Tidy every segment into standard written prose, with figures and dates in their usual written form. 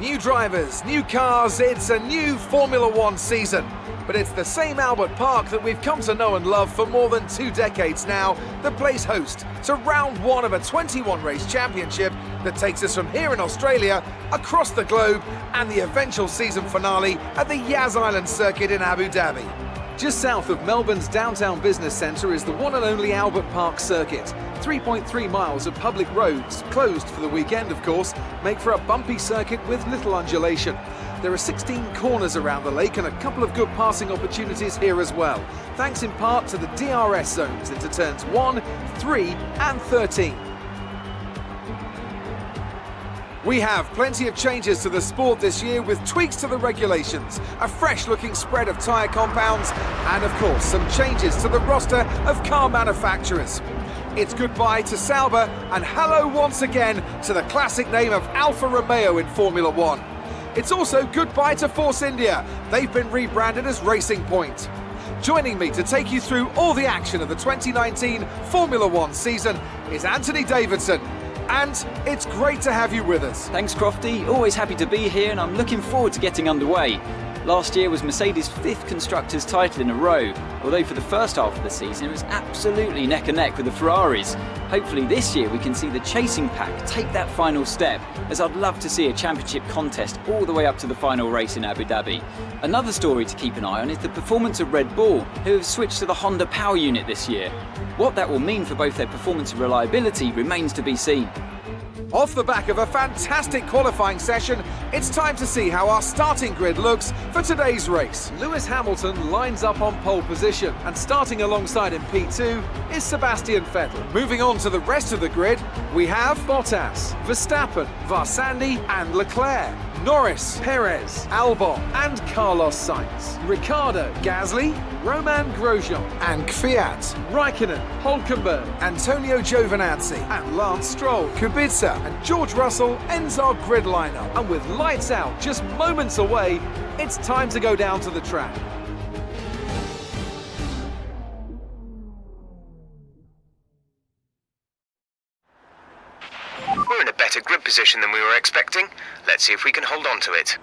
New drivers, new cars, it's a new Formula One season. But it's the same Albert Park that we've come to know and love for more than 2 decades now that plays host to round 1 of a 21-race championship that takes us from here in Australia across the globe and the eventual season finale at the Yas Island circuit in Abu Dhabi. Just south of Melbourne's downtown business centre is the one and only Albert Park circuit. 3.3 miles of public roads, closed for the weekend of course, make for a bumpy circuit with little undulation. There are 16 corners around the lake and a couple of good passing opportunities here as well, thanks in part to the DRS zones into turns 1, 3 and 13. We have plenty of changes to the sport this year with tweaks to the regulations, a fresh-looking spread of tyre compounds, and of course some changes to the roster of car manufacturers. It's goodbye to Sauber and hello once again to the classic name of Alfa Romeo in Formula One. It's also goodbye to Force India. They've been rebranded as Racing Point. Joining me to take you through all the action of the 2019 Formula One season is Anthony Davidson. And it's great to have you with us. Thanks, Crofty. Always happy to be here, and I'm looking forward to getting underway. Last year was Mercedes' 5th Constructors' title in a row, although for the first half of the season it was absolutely neck and neck with the Ferraris. Hopefully this year we can see the chasing pack take that final step, as I'd love to see a championship contest all the way up to the final race in Abu Dhabi. Another story to keep an eye on is the performance of Red Bull, who have switched to the Honda power unit this year. What that will mean for both their performance and reliability remains to be seen. Off the back of a fantastic qualifying session, it's time to see how our starting grid looks for today's race. Lewis Hamilton lines up on pole position, and starting alongside in P2 is Sebastian Vettel. Moving on to the rest of the grid, we have Bottas, Verstappen, Varsandi and Leclerc, Norris, Perez, Albon and Carlos Sainz, Ricciardo, Gasly, Roman Grosjean and Kvyat, Raikkonen, Hülkenberg, Antonio Giovinazzi and Lance Stroll, Kubica and George Russell ends our grid lineup. And with lights out just moments away, it's time to go down to the track. We're in a better grid position than we were expecting. Let's see if we can hold on to it.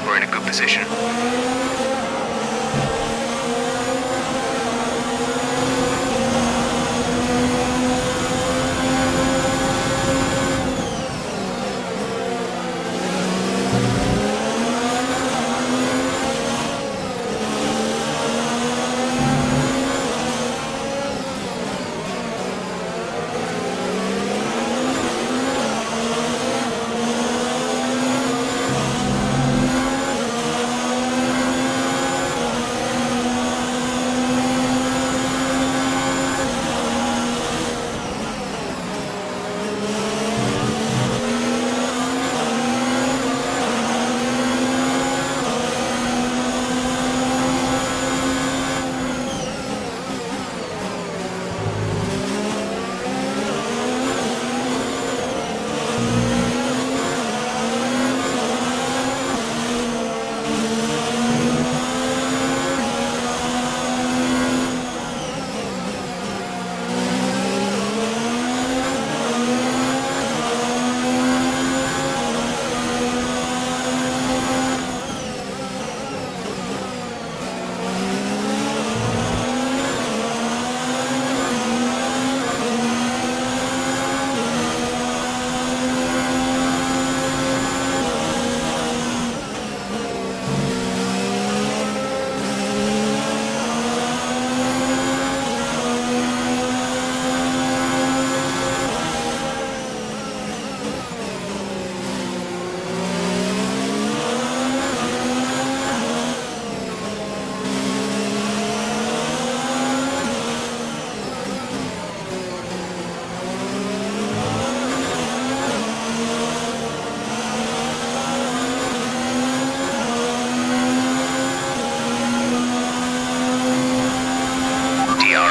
We're in a good position.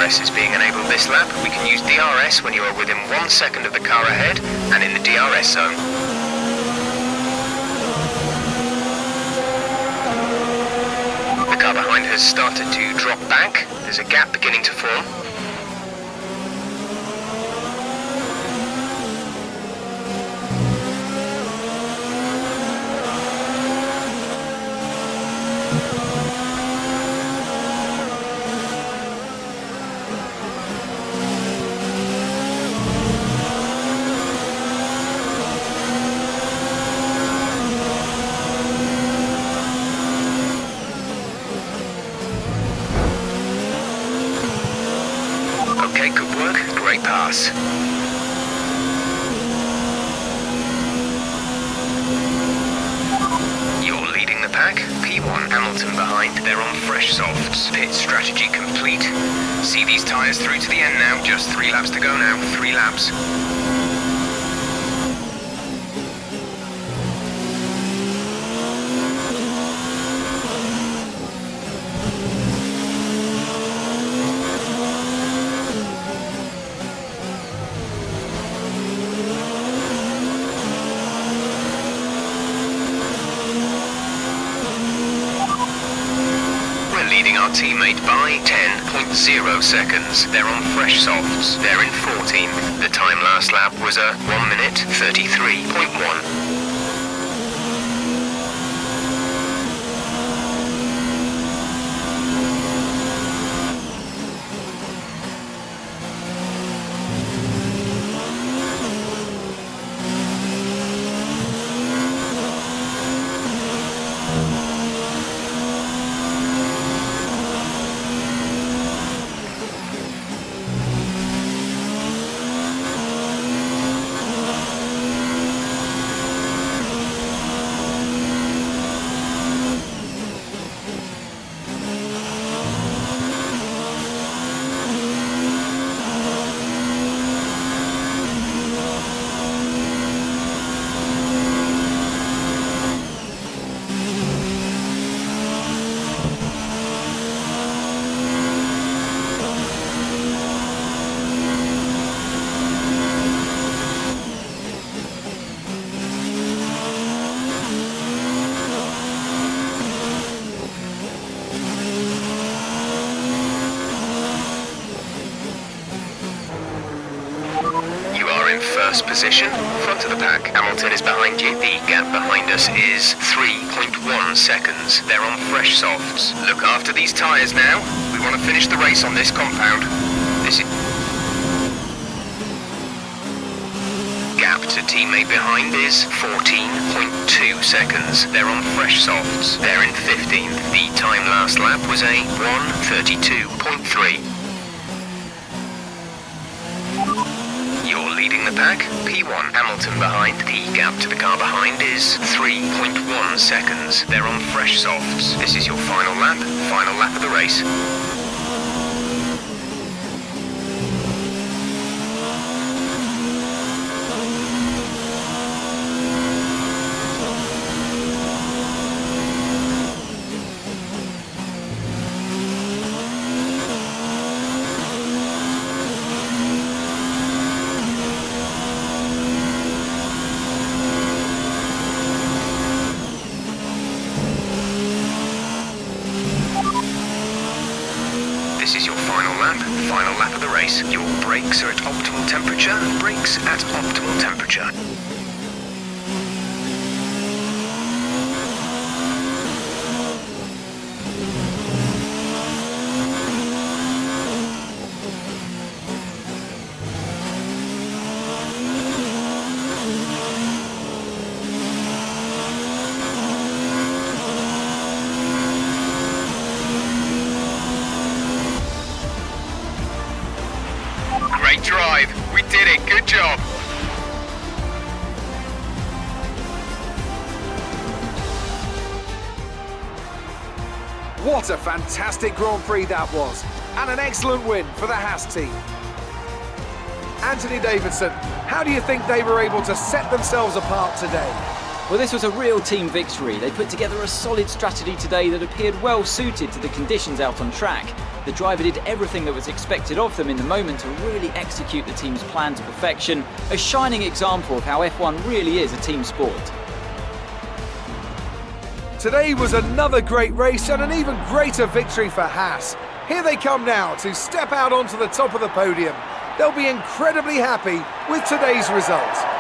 DRS is being enabled this lap. We can use DRS when you are within 1 second of the car ahead and in the DRS zone. The car behind has started to drop back. There's a gap beginning to form. Okay, good work. Great pass. You're leading the pack. P1 Hamilton behind. They're on fresh softs. Pit strategy complete. See these tyres through to the end now. Just 3 laps to go now. 3 laps. Leading our teammate by 10.0 seconds. They're on fresh softs. They're in 14th. The time last lap was a 1 minute 33.1. First position, front of the pack. Hamilton is behind you. The gap behind us is 3.1 seconds. They're on fresh softs. Look after these tyres now. We want to finish the race on this compound. This is gap to teammate behind is 14.2 seconds. They're on fresh softs. They're in 15th. The time last lap was a 1:32.3. You're leading the pack. P1 Hamilton behind. The gap to the car behind is 3.1 seconds. They're on fresh softs. This is your final lap of the race. This is your final lap of the race. Your brakes are at optimal temperature. Brakes at optimal temperature. Great drive. We did it. Good job. What a fantastic Grand Prix that was, and an excellent win for the Haas team. Anthony Davidson, how do you think they were able to set themselves apart today? Well, this was a real team victory. They put together a solid strategy today that appeared well suited to the conditions out on track. The driver did everything that was expected of them in the moment to really execute the team's plan to perfection, a shining example of how F1 really is a team sport. Today was another great race and an even greater victory for Haas. Here they come now to step out onto the top of the podium. They'll be incredibly happy with today's result.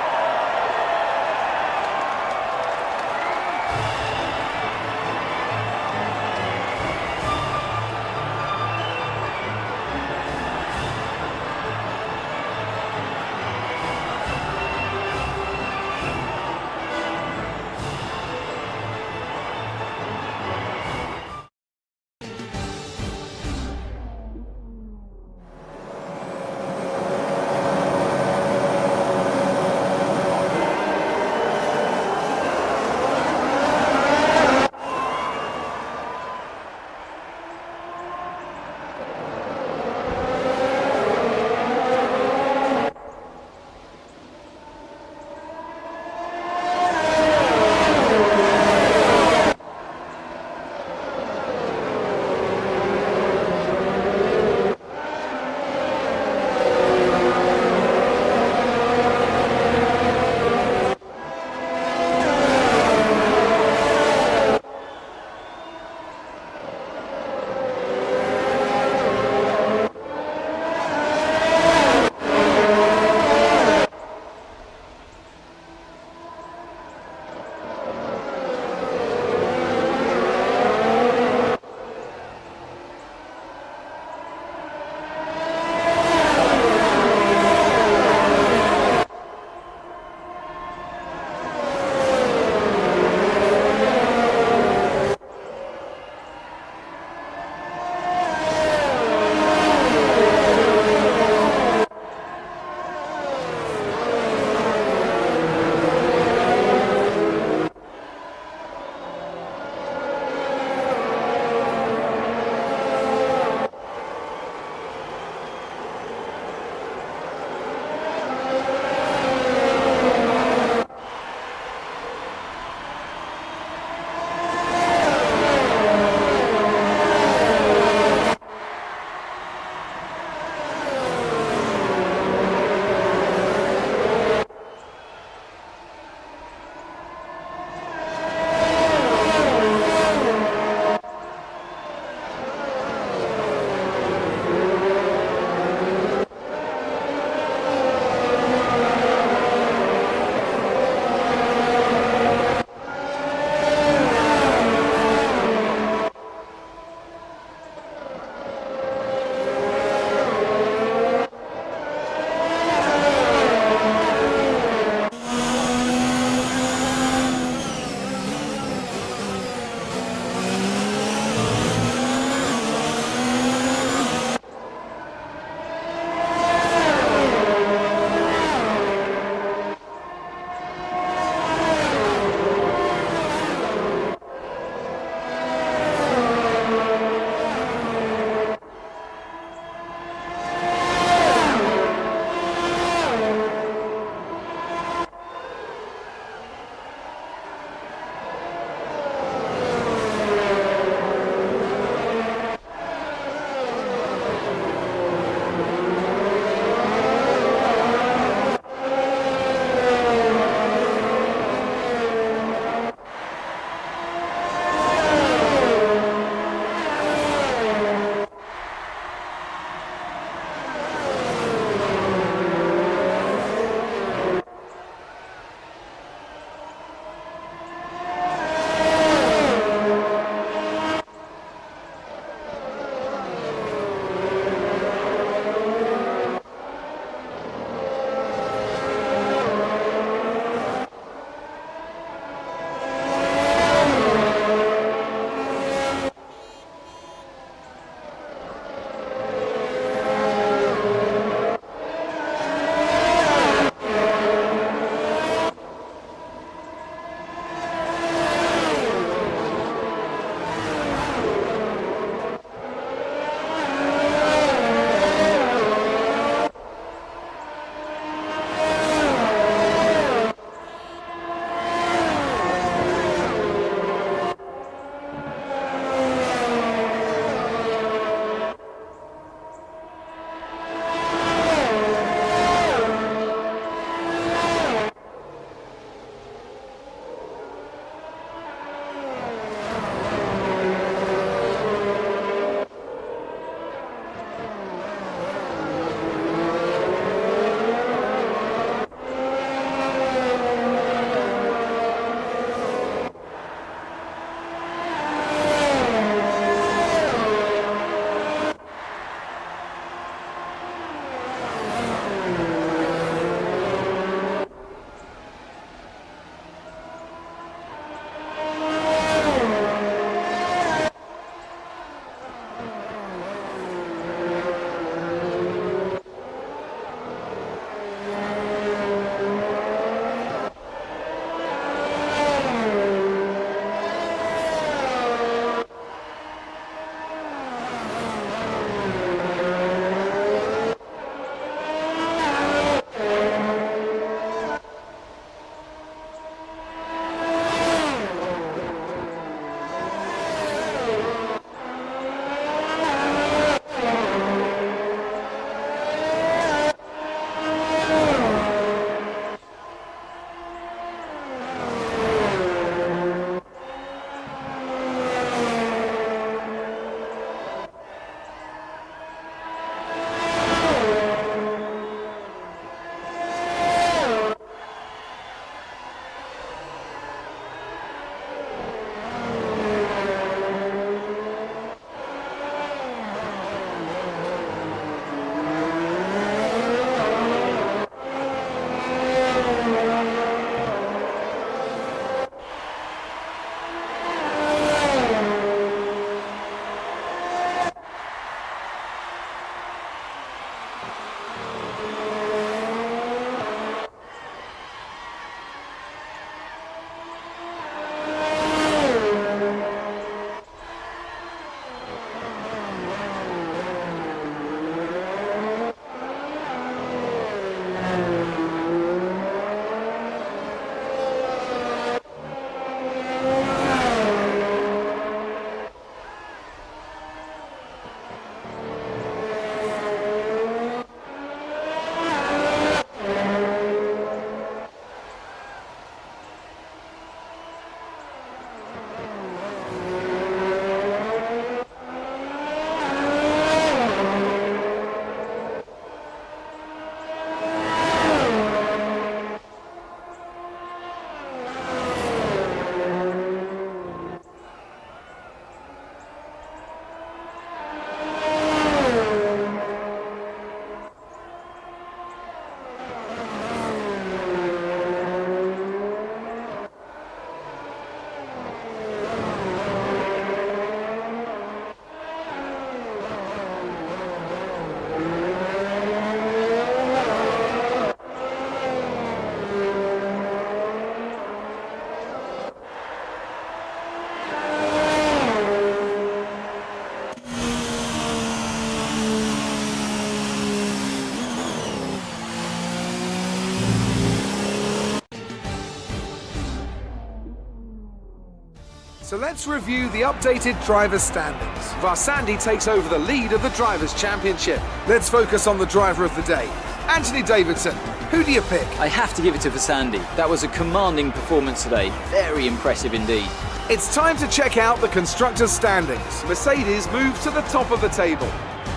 So let's review the updated drivers' standings. Varsandi takes over the lead of the Drivers' Championship. Let's focus on the driver of the day. Anthony Davidson, who do you pick? I have to give it to Varsandi. That was a commanding performance today. Very impressive indeed. It's time to check out the constructors' standings. Mercedes moves to the top of the table.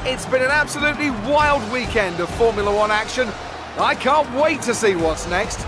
It's been an absolutely wild weekend of Formula One action. I can't wait to see what's next.